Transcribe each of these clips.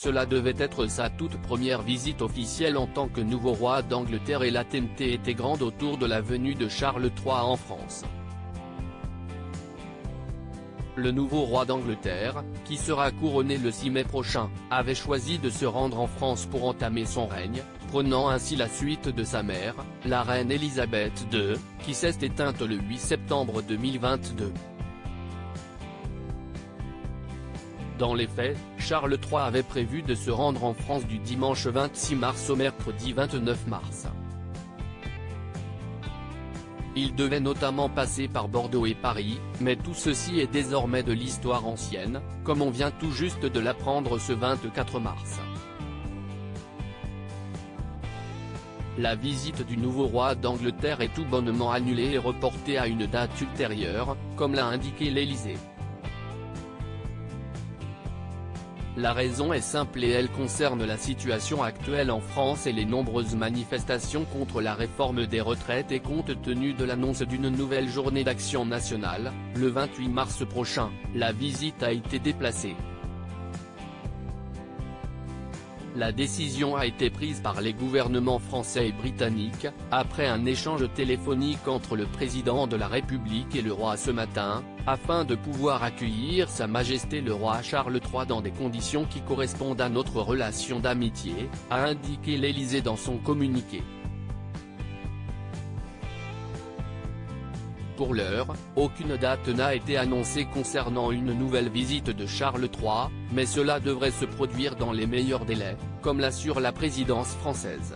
Cela devait être sa toute première visite officielle en tant que nouveau roi d'Angleterre et l'attente était grande autour de la venue de Charles III en France. Le nouveau roi d'Angleterre, qui sera couronné le 6 mai prochain, avait choisi de se rendre en France pour entamer son règne, prenant ainsi la suite de sa mère, la reine Elisabeth II, qui s'est éteinte le 8 septembre 2022. Dans les faits, Charles III avait prévu de se rendre en France du dimanche 26 mars au mercredi 29 mars. Il devait notamment passer par Bordeaux et Paris, mais tout ceci est désormais de l'histoire ancienne, comme on vient tout juste de l'apprendre ce 24 mars. La visite du nouveau roi d'Angleterre est tout bonnement annulée et reportée à une date ultérieure, comme l'a indiqué l'Élysée. La raison est simple et elle concerne la situation actuelle en France et les nombreuses manifestations contre la réforme des retraites et compte tenu de l'annonce d'une nouvelle journée d'action nationale, le 28 mars prochain, la visite a été déplacée. La décision a été prise par les gouvernements français et britannique, après un échange téléphonique entre le président de la République et le roi ce matin, afin de pouvoir accueillir Sa Majesté le roi Charles III dans des conditions qui correspondent à notre relation d'amitié, a indiqué l'Élysée dans son communiqué. Pour l'heure, aucune date n'a été annoncée concernant une nouvelle visite de Charles III, mais cela devrait se produire dans les meilleurs délais, comme l'assure la présidence française.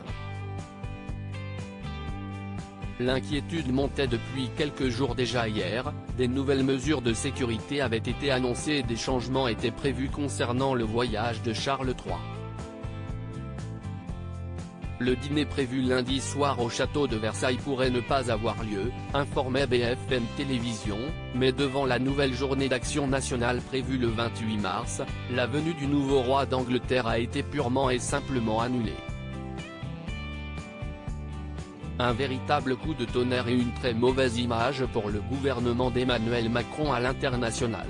L'inquiétude montait depuis quelques jours déjà. Hier, des nouvelles mesures de sécurité avaient été annoncées et des changements étaient prévus concernant le voyage de Charles III. Le dîner prévu lundi soir au château de Versailles pourrait ne pas avoir lieu, informait BFM Télévision, mais devant la nouvelle journée d'action nationale prévue le 28 mars, la venue du nouveau roi d'Angleterre a été purement et simplement annulée. Un véritable coup de tonnerre et une très mauvaise image pour le gouvernement d'Emmanuel Macron à l'international.